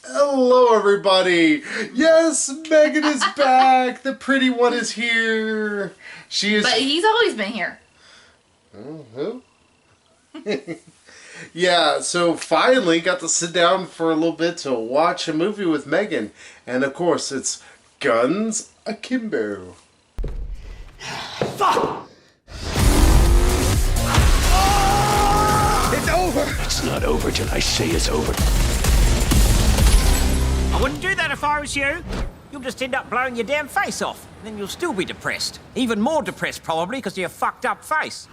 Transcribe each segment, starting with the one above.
Hello, everybody. Yes, Megan is back. The pretty one is here. She is. But he's always been here. Who? Yeah, so finally got to sit down for a little bit to watch a movie with Megan. And of course, it's Guns Akimbo. Fuck! It's over! It's not over till I say it's over. I wouldn't do that if I was you. You'll just end up blowing your damn face off. Then you'll still be depressed. Even more depressed, probably, because of your fucked up face.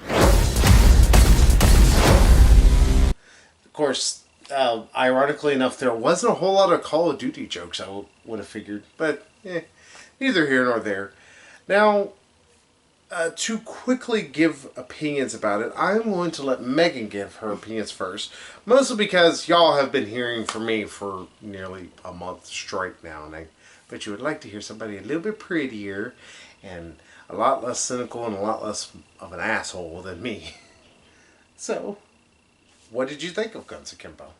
Of course, ironically enough, there wasn't a whole lot of Call of Duty jokes, I would have figured. But, neither here nor there. Now, to quickly give opinions about it, I'm going to let Megan give her opinions first. Mostly because y'all have been hearing from me for nearly a month straight now. And I bet you would like to hear somebody a little bit prettier and a lot less cynical and a lot less of an asshole than me. So, what did you think of Guns Akimbo?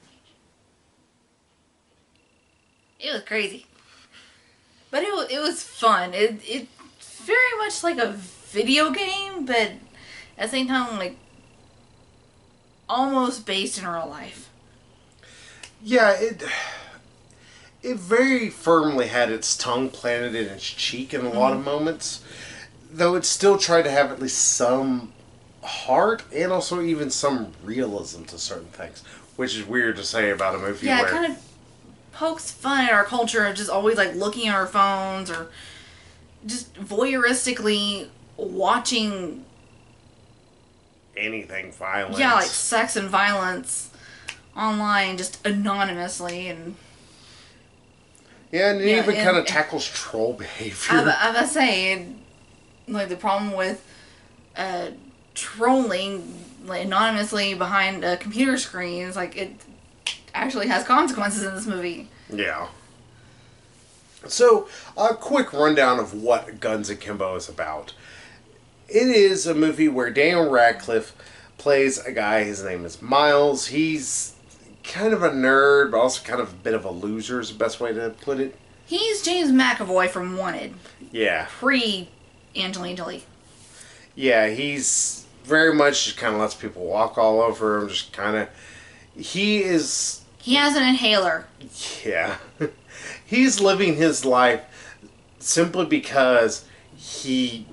It was crazy. But it was fun. It's very much like a video game, but at the same time, like, almost based in real life. Yeah, it very firmly had its tongue planted in its cheek in a lot of moments. Though it still tried to have at least some heart and also even some realism to certain things. Which is weird to say about a movie Yeah, where... it kind of pokes fun at our culture of just always, like, looking at our phones or just voyeuristically watching anything violent. Yeah, like sex and violence online just anonymously. And yeah, and it even kind of tackles troll behavior. I was saying, like, the problem with trolling, like, anonymously behind a computer screen is, like, it actually has consequences in this movie. Yeah. So, a quick rundown of what Guns Akimbo is about. It is a movie where Daniel Radcliffe plays a guy, his name is Miles. He's kind of a nerd, but also kind of a bit of a loser is the best way to put it. He's James McAvoy from Wanted. Yeah. Pre-Angelina Jolie. Yeah, he's very much just kind of lets people walk all over him, just kind of... He has an inhaler. Yeah. He's living his life simply because he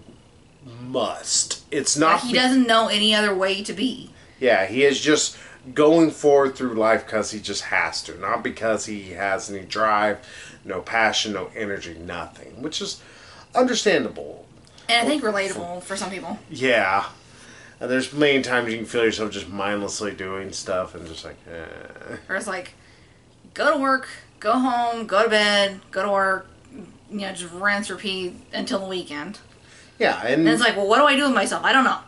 must. It's not... Like, he doesn't know any other way to be. Yeah, he is just going forward through life because he just has to. Not because he has any drive, no passion, no energy, nothing. Which is understandable. And I think relatable for some people. Yeah. And there's many times you can feel yourself just mindlessly doing stuff and just like, Or it's like, go to work, go home, go to bed, go to work, just rinse, repeat until the weekend. Yeah, and it's like, well, what do I do with myself? I don't know.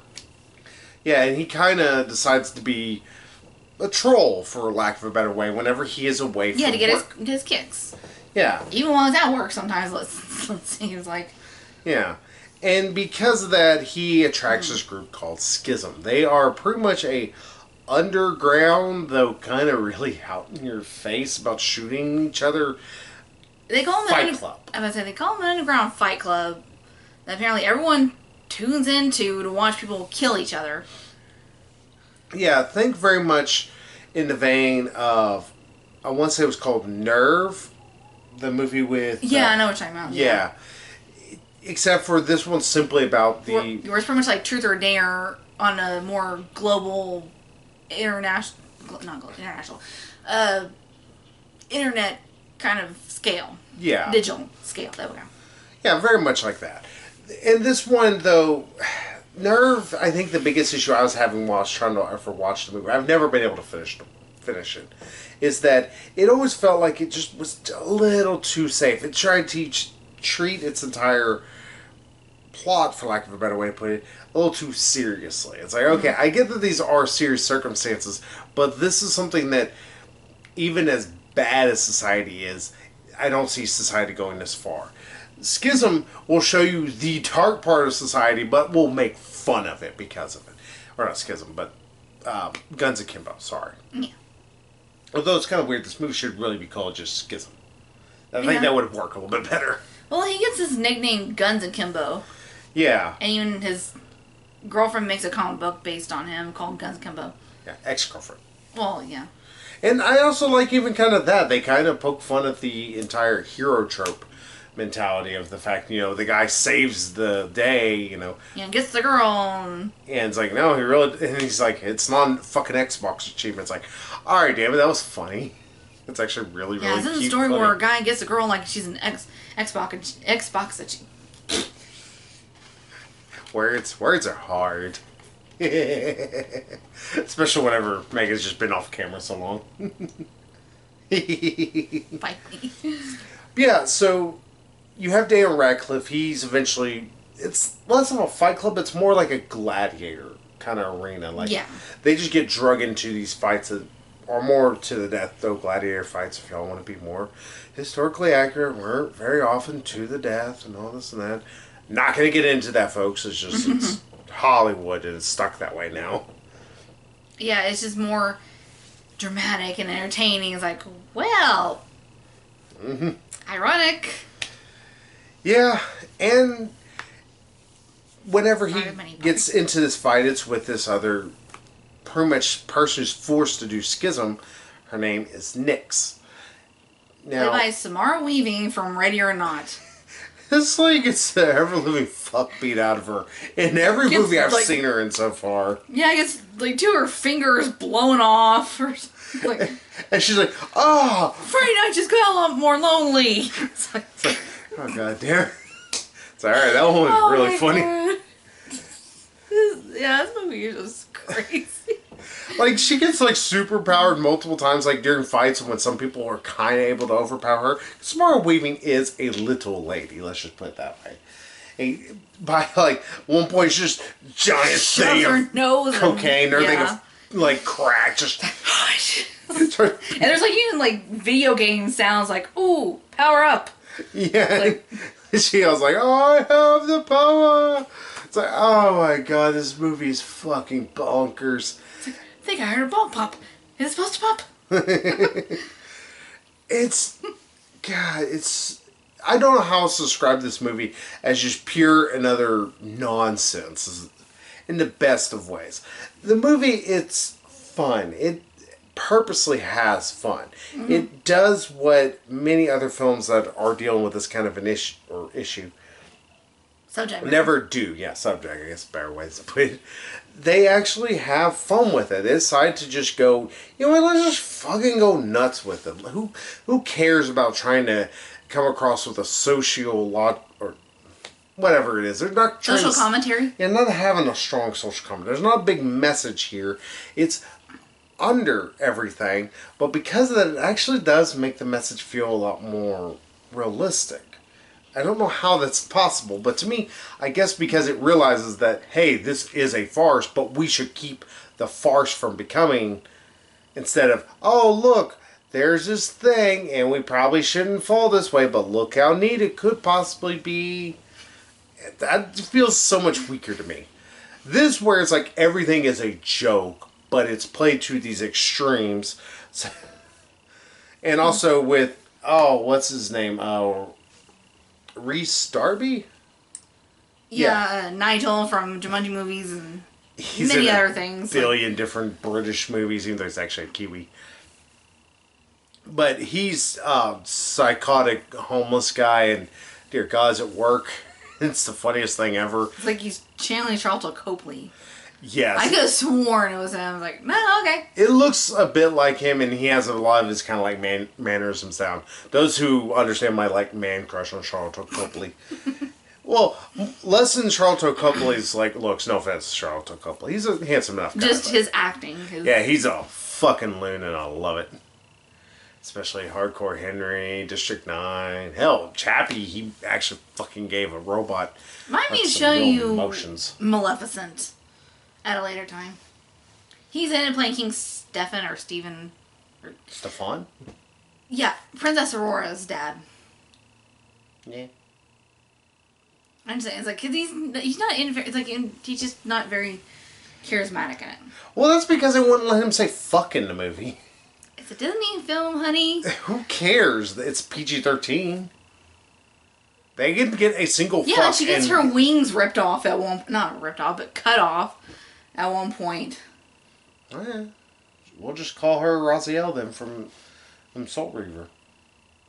Yeah, and he kind of decides to be a troll, for lack of a better way, whenever he is away from work. Yeah, to get his kicks. Yeah. Even while he's at work sometimes, it seems like. Yeah. And because of that, he attracts this group called Schism. They are pretty much a underground, though kind of really out in your face about shooting each other, they call them fight club. I was going to say, they call them an underground fight club that apparently everyone tunes into to watch people kill each other. Yeah, think very much in the vein of, I want to say it was called Nerve, the movie with... Yeah, I know what you're talking about. Yeah. Except for this one's simply about the... Where it's pretty much like Truth or Dare on a more global, international... Not global, international. Internet kind of scale. Yeah. Digital scale. There we go. Yeah, very much like that. And this one, though, Nerve, I think the biggest issue I was having while I was trying to ever watch the movie, I've never been able to finish it, is that it always felt like it just was a little too safe. It tried to treat its entire plot, for lack of a better way to put it, a little too seriously. It's like, okay, I get that these are serious circumstances, but this is something that, even as bad as society is, I don't see society going this far. Schism will show you the dark part of society, but will make fun of it because of it. Or not Schism, but Guns Akimbo, sorry. Yeah. Although it's kind of weird, this movie should really be called just Schism. I think that would work a little bit better. Well, he gets his nickname Guns Akimbo. Yeah. And even his girlfriend makes a comic book based on him called Guns Akimbo. Yeah, ex-girlfriend. Well, yeah. And I also like even kind of that. They kind of poke fun at the entire hero trope mentality of the fact, the guy saves the day, Yeah, gets the girl. And it's like, no, he really... And he's like, it's not fucking Xbox achievement. It's like, alright, damn it, that was funny. It's actually really, really cute. Yeah, it's a story where a guy gets a girl like she's an Xbox. Words are hard. Especially whenever Megan's just been off camera so long. Fight me. Yeah, so you have Daniel Radcliffe. He's eventually... It's less of a fight club. It's more like a gladiator kind of arena. Like, yeah. They just get drug into these fights that are more to the death, though gladiator fights, if y'all want to be more historically accurate, weren't very often to the death and all this and that. Not going to get into that, folks. It's just it's Hollywood and it's stuck that way now. Yeah, it's just more dramatic and entertaining. It's like, well, ironic. Yeah, and whenever he gets into this fight, it's with this other pretty much person who's forced to do Schism. Her name is Nyx. Now, Played by Samara Weaving from Ready or Not. This lady gets the ever-living fuck beat out of her in every movie I've seen her in so far. Yeah, I guess like two of her fingers blown off or like. And she's like, "Oh, Friday night just got a lot more lonely." It's like oh god damn. It's alright, that one was really funny. Yeah, this movie is just crazy. Like, she gets, like, super powered multiple times, like, during fights when some people are kind of able to overpower her. Samara Weaving is a little lady, let's just put it that way. And by, like, one point, she's just giant thing of nose cocaine, everything of, like, crack, just... and there's, like, even, like, video game sounds like, ooh, power up. Yeah. Like, she was like, oh, I have the power. It's like, oh my god, this movie is fucking bonkers. I think I heard a ball pop. Is it supposed to pop? I don't know how else to describe this movie as just pure and utter nonsense in the best of ways. The movie, it's fun. It purposely has fun. Mm-hmm. It does what many other films that are dealing with this kind of an issue Subject. Never do. Yeah, subject, I guess, better ways to put it. They actually have fun with it. They decide to just go, you know what, let's just fucking go nuts with them. Who cares about trying to come across with a or whatever it is. They're not trying social commentary? Yeah, not having a strong social commentary. There's not a big message here. It's under everything, but because of that, it actually does make the message feel a lot more realistic. I don't know how that's possible, but to me, I guess because it realizes that, hey, this is a farce, but we should keep the farce from becoming, instead of, oh, look, there's this thing, and we probably shouldn't fall this way, but look how neat it could possibly be. That feels so much weaker to me. This, where it's like everything is a joke, but it's played to these extremes. And also with, oh, what's his name? Rhys Darby? Yeah, Nigel from Jumanji movies and many other things. Billion different British movies, even though he's actually a Kiwi. But he's a psychotic homeless guy, and dear God, is at work. It's the funniest thing ever. It's like he's channeling Charlton Copley. Yes. I could have sworn it was him. I was like, no, okay. It looks a bit like him, and he has a lot of his kind of like mannerisms down. Those who understand my like man crush on Charlton Copley. Well, less than Charlton Copley's like looks. No offense to Charlton Copley. He's a handsome enough guy. Just his acting. Yeah, he's a fucking loon, and I love it. Especially Hardcore Henry, District 9. Hell, Chappie, he actually fucking gave a robot. Might me show you emotions. Maleficent at a later time. He's in it playing King Stefan or Stephen. Stefan? Yeah, Princess Aurora's dad. Yeah. I'm just saying, it's like, cause he's not in, it's like, he's just not very charismatic in it. Well, that's because they wouldn't let him say fuck in the movie. It's a Disney film, honey. Who cares? It's PG-13. They didn't get a single fuck. Yeah, she gets her wings ripped off at one... Not ripped off, but cut off at one point. Oh, yeah. We'll just call her Raziel then from Soul Reaver.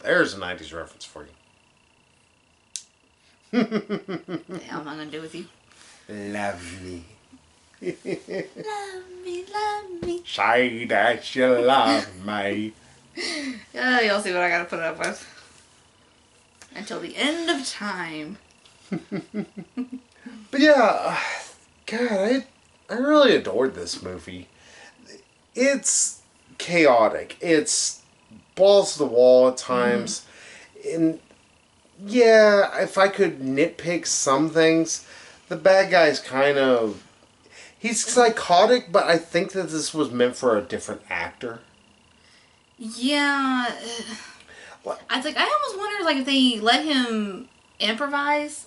There's a 90s reference for you. What the hell am I going to do with you? Love me. Love me, love me. Say that you love me. Yeah, you'll see what I got to put up with. Until the end of time. But yeah, God, I really adored this movie. It's chaotic. It's balls to the wall at times. And yeah, if I could nitpick some things, the bad guy's kind of... He's psychotic, but I think that this was meant for a different actor. Yeah. What? I almost wonder, like, if they let him improvise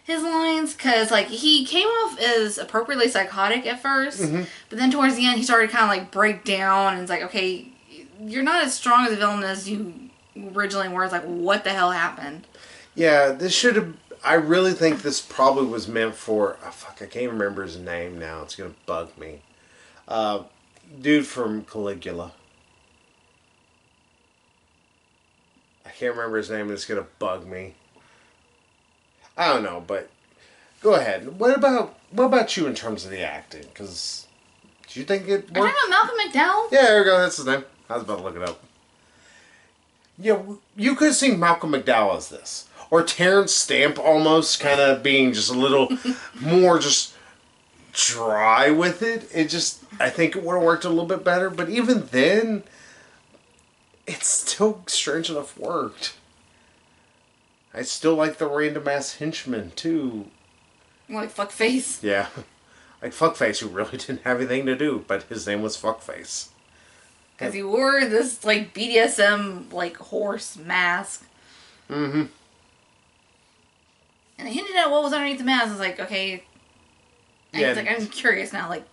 his lines, because, like, he came off as appropriately psychotic at first, but then towards the end he started kind of, like, break down, and it's like, okay, you're not as strong as a villain as you originally were. It's like, what the hell happened? Yeah, this should have... I really think this probably was meant for... Oh, fuck, I can't remember his name now. It's going to bug me. Dude from Caligula. I can't remember his name and it's going to bug me. I don't know, but... Go ahead. What about you in terms of the acting? Because... Do you think it worked? Are you talking about Malcolm McDowell? Yeah, there we go. That's his name. I was about to look it up. Yeah, you could have seen Malcolm McDowell as this. Or Terrence Stamp almost kind of being just a little more just dry with it. It just, I think it would have worked a little bit better. But even then, it still strange enough worked. I still like the random ass henchman too. Like Fuckface? Yeah. Like Fuckface, who really didn't have anything to do, but his name was Fuckface. Because he wore this, like, BDSM, like, horse mask. Mm-hmm. And they hinted at what was underneath the mask. I was like, okay. And he's like, I'm curious now. Like,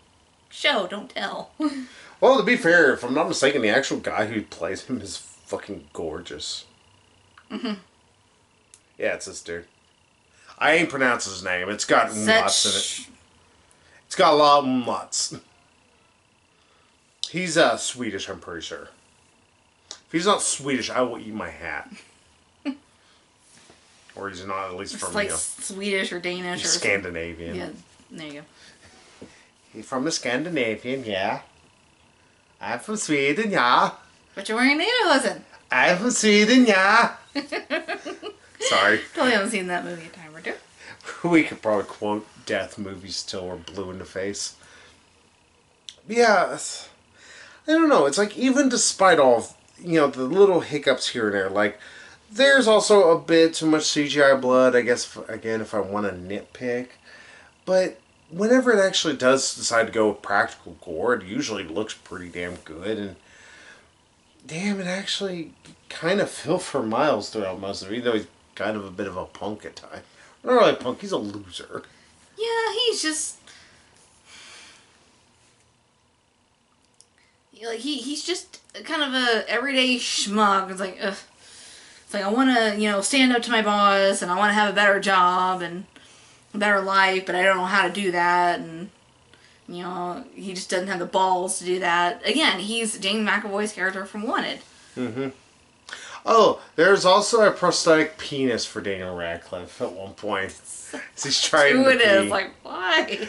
show, don't tell. Well, to be fair, if I'm not mistaken, the actual guy who plays him is fucking gorgeous. Mm-hmm. Yeah, it's this dude. I ain't pronounce his name. It's got lots in it. It's got a lot of mutts. He's Swedish, I'm pretty sure. If he's not Swedish, I will eat my hat. Or he's not, at least from, like Swedish or Danish or Scandinavian. Yeah, there you go. He's from the Scandinavian, yeah. I'm from Sweden, yeah. But you're wearing Lederhosen. I'm from Sweden, yeah. Sorry. Totally haven't seen that movie a time or two. We could probably quote death movies till we're blue in the face. Yeah, I don't know. It's like, even despite all, the little hiccups here and there, like, there's also a bit too much CGI blood, I guess, again, if I want to nitpick. But whenever it actually does decide to go with practical gore, it usually looks pretty damn good. And damn, it actually kind of feel for Miles throughout most of it, even though he's kind of a bit of a punk at times. Not really a punk, he's a loser. Yeah, he's just... Like, he's just kind of a everyday schmuck. It's like, ugh. It's like, I want to, stand up to my boss, and I want to have a better job, and a better life, but I don't know how to do that, and, he just doesn't have the balls to do that. Again, he's James McAvoy's character from Wanted. Mm-hmm. Oh, there's also a prosthetic penis for Daniel Radcliffe at one point. He's trying to pee. It is, like, why?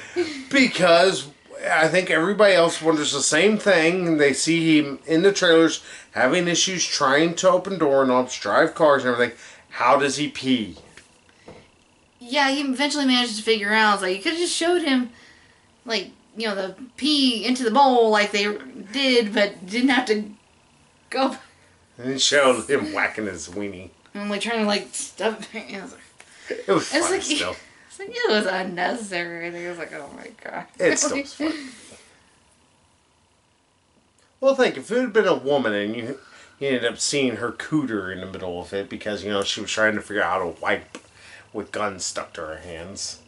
Because I think everybody else wonders the same thing, and they see him in the trailers having issues trying to open doorknobs, drive cars and everything. How does he pee? Yeah, he eventually managed to figure out. It's like, you could have just showed him, like, the pee into the bowl like they did, but didn't have to go. And it showed him whacking his weenie. And like trying to like stuff. It was funny like, still. It's like, it was unnecessary. And it was like, oh my god. It still was funny. Well, think if it had been a woman and you ended up seeing her cooter in the middle of it because she was trying to figure out how to wipe with guns stuck to her hands.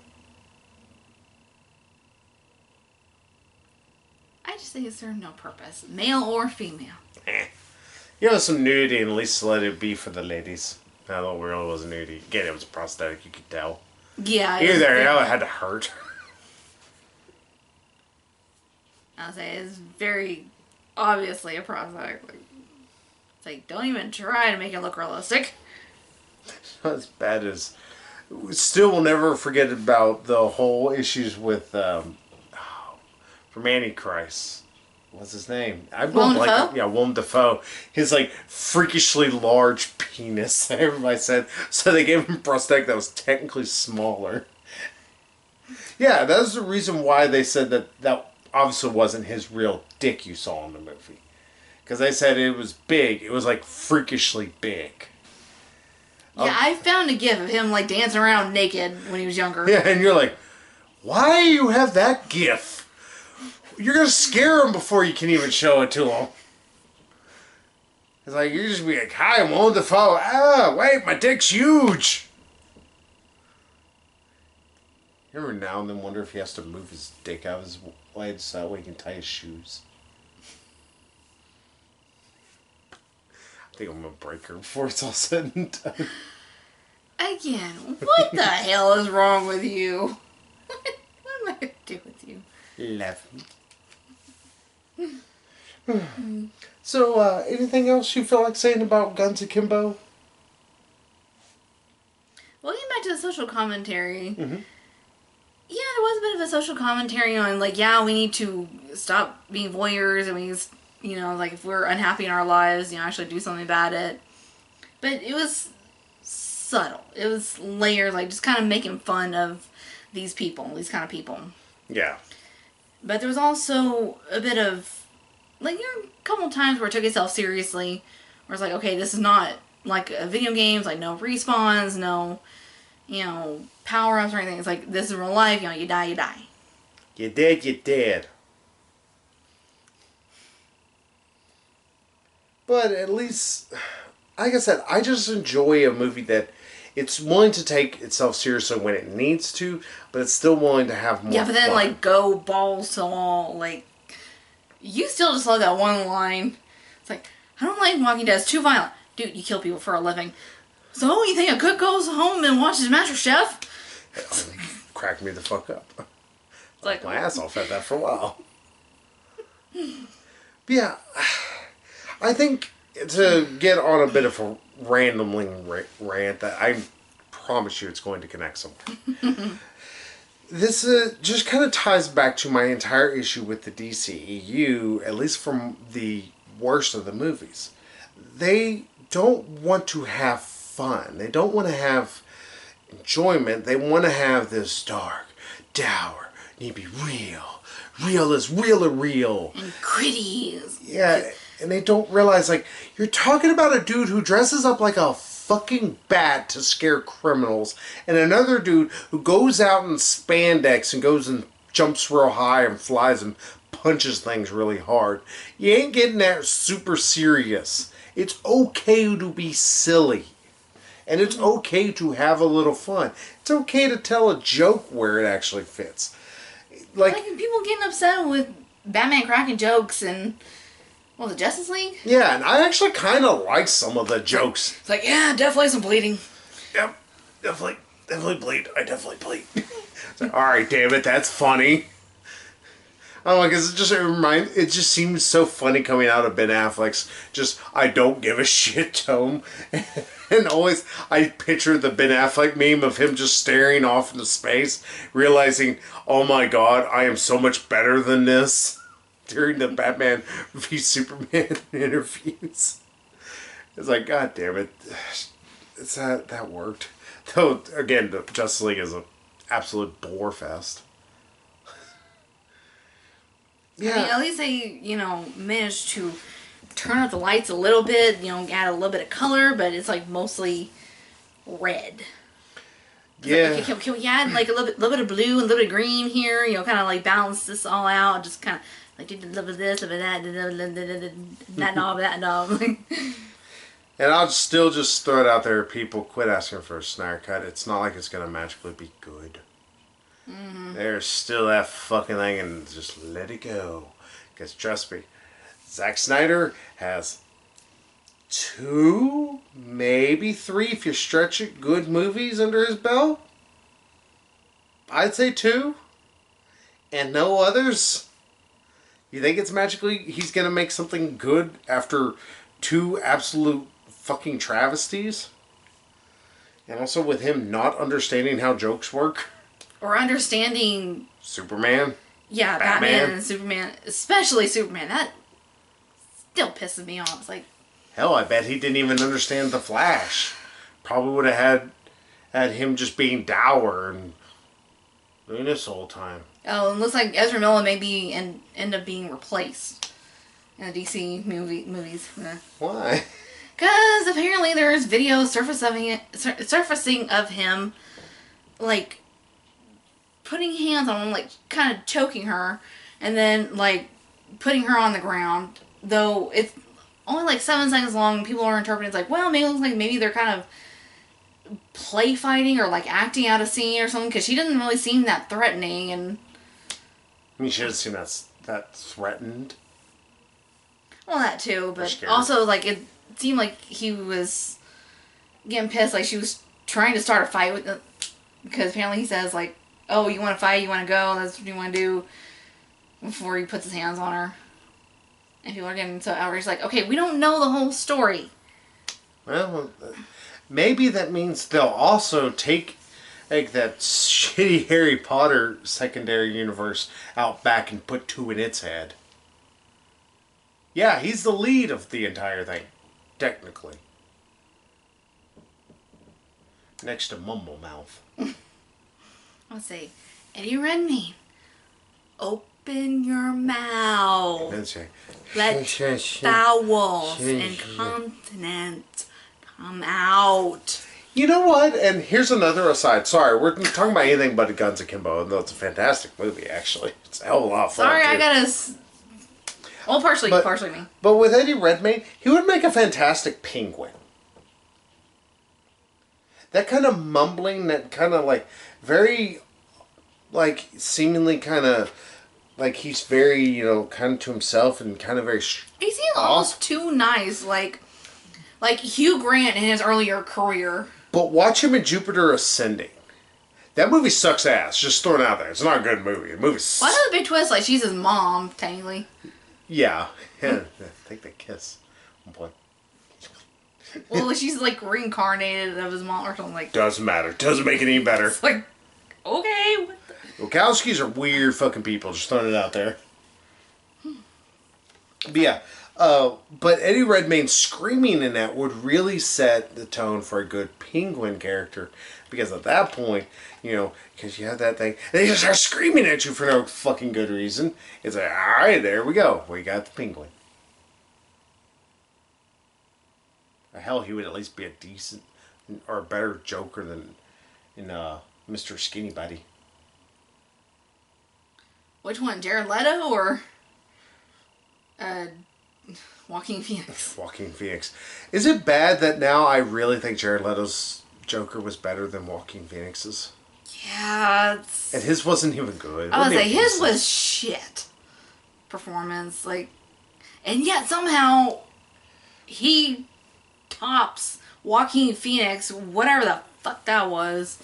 I just think it served no purpose, male or female. You know, some nudity, and at least let it be for the ladies. No, it really wasn't nudity. Again, it was a prosthetic, you could tell. Yeah. Either it had to hurt. I'll say it's very obviously a prosthetic. It's like, don't even try to make it look realistic. Not as bad as... Still will never forget about the whole issues with... from Antichrist. What's his name? Willem Dafoe? Yeah, Willem Dafoe. His, like, freakishly large penis, everybody said. So they gave him a prosthetic that was technically smaller. Yeah, that's the reason why they said that obviously wasn't his real dick you saw in the movie. Because they said it was big. It was, like, freakishly big. Yeah, I found a gif of him, like, dancing around naked when he was younger. Yeah, and you're like, why do you have that gif? You're going to scare him before you can even show it to him. It's like, you just be like, hi, I'm Willem Dafoe. Ah, wait, my dick's huge. You ever now and then wonder if he has to move his dick out of his way so that way he can tie his shoes? I think I'm going to break her before it's all said and done. Again, what the hell is wrong with you? What am I going to do with you? Love me. So, anything else you feel like saying about Guns Akimbo? Well, getting back to the social commentary. Yeah, there was a bit of a social commentary on, like, yeah, we need to stop being voyeurs, and we need, you know, like, if we're unhappy in our lives, you know, actually do something about it. But it was subtle. It was layers, like, just kind of making fun of these people, these kind of people. Yeah. But there was also a bit of, like, there were a couple times where it took itself seriously. Where it's like, okay, this is not like a video games, like no respawns, no, you know, power-ups or anything. It's like, this is real life, you know, you die, you die. You dead, you dead. But at least, like I said, I just enjoy a movie that it's willing to take itself seriously when it needs to, but it's still willing to have more Yeah, but then, fun. like, go balls to the wall. Like, you still just love that one line. It's like, I don't like Walking Dead. It's too violent. Dude, you kill people for a living. So, you think a cook goes home and watches Master Chef? Cracked me the fuck up. It's like, My ass off at that for a while. But yeah, I think to get on a bit of a rambling rant that I promise you it's going to connect somewhere. This just kind of ties back to my entire issue with the DCEU, at least from the worst of the movies. They don't want to have fun. They don't want to have enjoyment. They want to have this dark, dour, need to be real. Real is real. and gritty. Yeah, and they don't realize, like, you're talking about a dude who dresses up like a fucking bat to scare criminals, and another dude who goes out in spandex and goes and jumps real high and flies and punches things really hard. You ain't getting that super serious. It's okay to be silly. And it's okay to have a little fun. It's okay to tell a joke where it actually fits. Like people getting upset with Batman cracking jokes and, what was it, Justice League? yeah, and I actually kind of like some of the jokes. It's like, yeah, definitely some bleeding. Yep, definitely bleed. I definitely bleed. It's like, all right, damn it, that's funny. Oh, I guess it just seems so funny coming out of Ben Affleck's just I don't give a shit tone. And always I picture the Ben Affleck meme of him just staring off into space, realizing, oh my god, I am so much better than this during the Batman v Superman interviews. It's like, god damn it. It's that worked. Though again, the Justice League is an absolute bore fest. Yeah. I mean, at least they, managed to turn up the lights a little bit, add a little bit of color, but it's like mostly red. Yeah. Like, can we add like a little bit of blue and a little bit of green here? Kind of like balance this all out. Just kind of like do a little bit of this, a little bit of that knob, that knob. And I'll still just throw it out there. People, quit asking for a Snyder cut. It's not like it's gonna magically be good. There's still that fucking thing, and just let it go. Because trust me, Zack Snyder has 2, maybe 3, if you stretch it, good movies under his belt. I'd say 2. And no others. You think it's magically he's going to make something good after 2 absolute fucking travesties? And also with him not understanding how jokes work. Or understanding... Superman. Yeah, Batman and Superman. Especially Superman. That still pisses me off. It's like... Hell, I bet he didn't even understand the Flash. Probably would have had him just being dour and doing this the whole time. Oh, it looks like Ezra Miller may end up being replaced in the DC movies. Why? Because apparently there's videos surfacing of him, like, putting hands on him, like, kind of choking her, and then, like, putting her on the ground. Though it's only, like, 7 seconds long, and people are interpreting it's like, well, maybe they're kind of play fighting or, like, acting out a scene or something, because she doesn't really seem that threatening, and... I mean, she doesn't seem that threatened. Well, that too, but also, like, it seemed like he was getting pissed, like she was trying to start a fight with them, because apparently he says, like, oh, you want to fight, you want to go, that's what you want to do, before he puts his hands on her. And people are getting so outraged, like, okay, we don't know the whole story. Well, maybe that means they'll also take, like, that shitty Harry Potter secondary universe out back and put 2 in its head. Yeah, he's the lead of the entire thing, technically. Next to Mumblemouth. Let's see. Eddie Redmayne, open your mouth. Let vowels and consonants come out. You know what? And here's another aside. Sorry, we're talking about anything but Guns Akimbo, though it's a fantastic movie, actually. It's a hell of a lot of fun. Sorry, too. I gotta... Well, partially me. But with Eddie Redmayne, he would make a fantastic penguin. That kind of mumbling, that kind of, like, very, like, seemingly kind of, like, he's very, you know, kind of to himself and kind of very... He seems almost too nice, like Hugh Grant in his earlier career. But watch him in Jupiter Ascending. That movie sucks ass. Just throwing it out there. It's not a good movie. The movie sucks. Well, another big twist, like, she's his mom, technically. Yeah. Take the kiss. Oh, boy. Well, she's, like, reincarnated of his mom or something like that. Doesn't matter. Doesn't make it any better. It's like, okay. What the... Wachowskis are weird fucking people. Just throwing it out there. But yeah. But Eddie Redmayne screaming in that would really set the tone for a good penguin character. Because at that point, you know, because you have that thing, and they just start screaming at you for no fucking good reason. It's like, alright, there we go. We got the penguin. Hell, he would at least be a decent or a better Joker than in Mr. Skinny Buddy. Which one, Jared Leto or Joaquin Phoenix? Joaquin Phoenix. Is it bad that now I really think Jared Leto's Joker was better than Joaquin Phoenix's? Yeah, and his wasn't even good. I would say his was shit performance, like, and yet somehow he tops Joaquin Phoenix, whatever the fuck that was,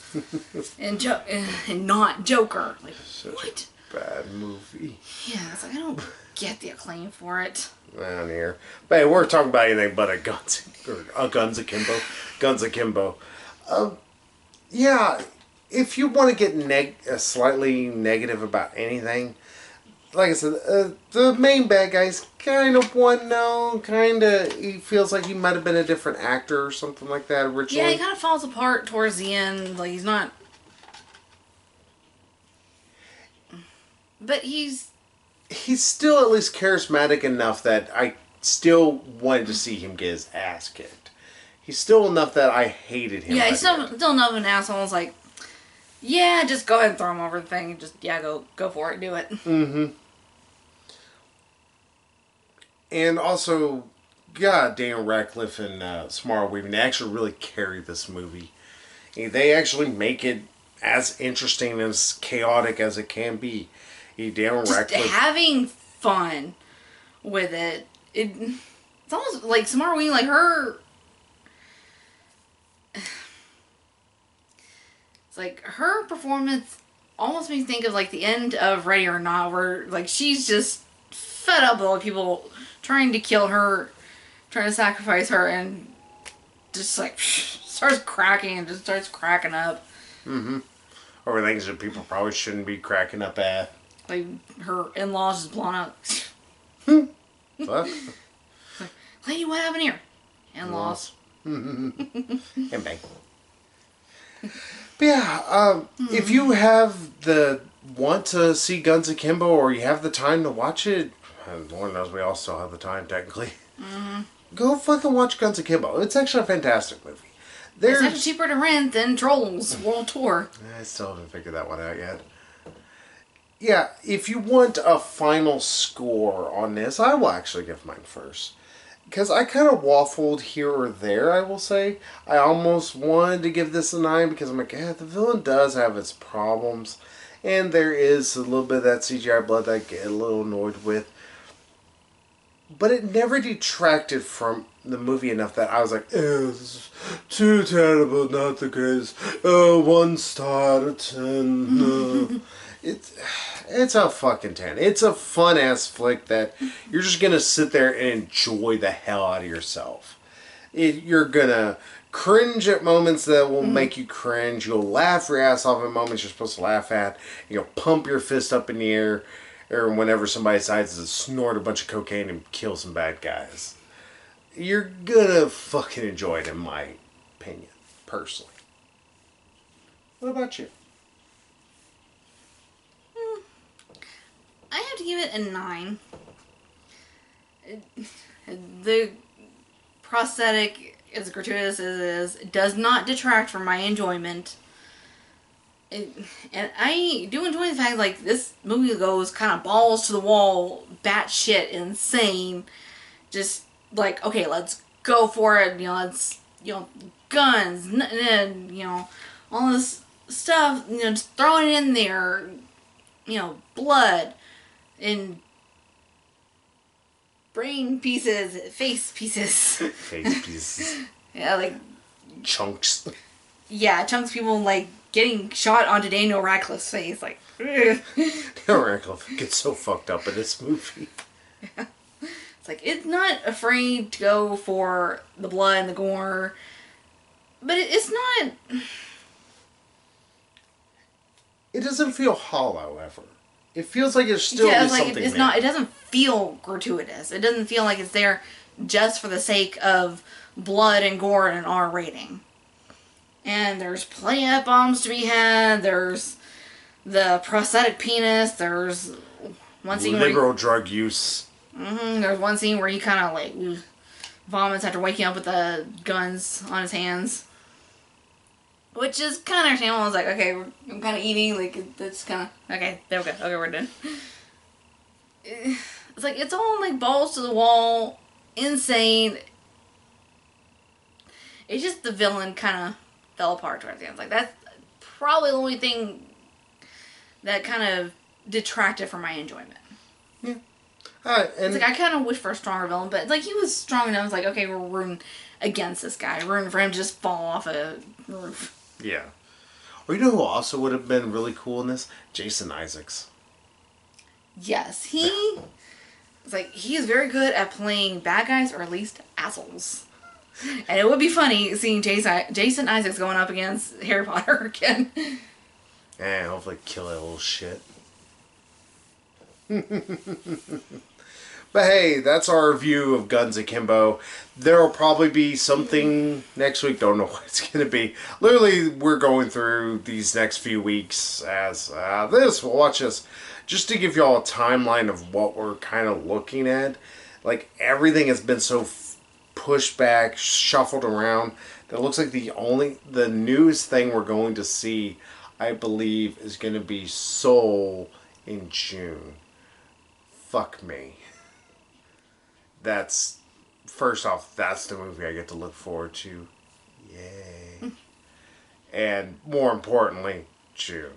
and not Joker. Like, such what? A bad movie. Yeah, it's like I don't get the acclaim for it. Down here, but hey, we're talking about anything but a Guns Akimbo. Yeah, if you want to get slightly negative about anything, like I said, the main bad guy's kind of one note. He feels like he might have been a different actor or something like that originally. Yeah, he kind of falls apart towards the end. Like, he's not... But he's still at least charismatic enough that I still wanted to see him get his ass kicked. He's still enough that I hated him. Yeah, he's still enough of an asshole. It's like, yeah, just go ahead and throw him over the thing. Just, yeah, go for it. Do it. Mm-hmm. And also, God, Daniel Radcliffe and Samara Weaving, they actually really carry this movie. They actually make it as interesting, as chaotic as it can be. Daniel Just Radcliffe, having fun with it. it's almost like Samara Weaving, like her. It's like her performance almost makes me think of like the end of Ready or Not, where like she's just fed up with all the people trying to kill her, trying to sacrifice her, and just like starts cracking and just starts cracking up. Mm-hmm. Over things that people probably shouldn't be cracking up at. Like her in-laws just blown up. Fuck. Like, lady, what happened here? In-laws. And bang. But yeah, if you have the want to see Guns Akimbo or you have the time to watch it, Lord knows we all still have the time technically. Mm-hmm. Go fucking watch Guns Akimbo. It's actually a fantastic movie. It's actually cheaper to rent than Trolls World Tour. I still haven't figured that one out yet. Yeah, if you want a final score on this, I will actually give mine first. Because I kind of waffled here or there, I will say. I almost wanted to give this a 9 because I'm like, the villain does have its problems. And there is a little bit of that CGI blood that I get a little annoyed with. But it never detracted from the movie enough that I was like, this is too terrible, not the greatest. 1 star out of 10. No. It's a fucking 10. It's a fun ass flick that you're just gonna sit there and enjoy the hell out of yourself. You're gonna cringe at moments that will make you cringe. You'll laugh your ass off at moments you're supposed to laugh at. You'll pump your fist up in the air or whenever somebody decides to snort a bunch of cocaine and kill some bad guys. You're gonna fucking enjoy it, in my opinion, personally. What about you? I have to give it a 9. The prosthetic, as gratuitous as it is, it does not detract from my enjoyment. And I do enjoy the fact, like, this movie goes kind of balls to the wall, batshit insane. Just, like, okay, let's go for it, let's, guns, and, all this stuff, just throwing it in there, blood, and brain pieces, face pieces. Face pieces. Yeah, like... Chunks. Yeah, chunks of people, like, getting shot onto Daniel Radcliffe's face, like... Daniel Radcliffe gets so fucked up in this movie. Yeah. It's like, it's not afraid to go for the blood and the gore, but it's not... It doesn't feel hollow, ever. It feels like it's still it's like something it's there. not. It doesn't feel gratuitous. It doesn't feel like it's there just for the sake of blood and gore and an R rating. And there's plenty of bombs to be had. There's the prosthetic penis. There's one scene liberal drug use. There's one scene where he kind of like vomits after waking up with the guns on his hands. Which is kind of understandable. I was like, okay, I'm kind of eating, like, that's kind of, okay, there we go, okay, we're done. It's like, it's all, like, balls to the wall, insane. It's just the villain kind of fell apart towards the end. Like, that's probably the only thing that kind of detracted from my enjoyment. Yeah. And it's like, I kind of wish for a stronger villain, but, like, he was strong enough. It's like, okay, we're rooting against this guy. We're rooting for him to just fall off a roof. Yeah. Well, you know who also would have been really cool in this? Jason Isaacs. Yes, it's like, he is very good at playing bad guys, or at least assholes. And it would be funny seeing Jason Isaacs going up against Harry Potter again. And hopefully kill that little shit. But hey, that's our review of Guns Akimbo. There will probably be something next week. Don't know what it's going to be. Literally, we're going through these next few weeks as we'll watch this. Just to give you all a timeline of what we're kind of looking at. Like, everything has been so pushed back, shuffled around, that it looks like the newest thing we're going to see, I believe, is going to be Soul in June. Fuck me. First off, that's the movie I get to look forward to. Yay. And more importantly, June.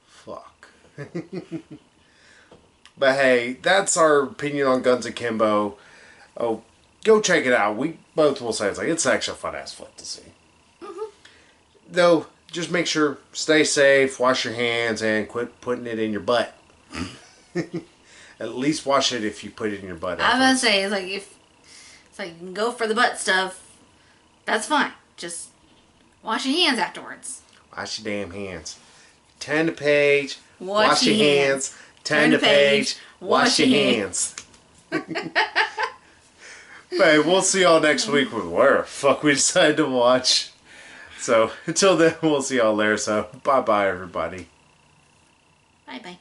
Fuck. But hey, that's our opinion on Guns Akimbo. Oh, go check it out. We both will say it's actually a fun ass flick to see. Though, just make sure, stay safe, wash your hands, and quit putting it in your butt. At least wash it if you put it in your butt. I was gonna say, you can go for the butt stuff. That's fine. Just wash your hands afterwards. Wash your damn hands. Turn the page. Wash your hands. Turn the page. Wash your hands. But we'll see y'all next week with where the fuck we decide to watch. So until then, we'll see y'all there. So bye bye, everybody. Bye bye.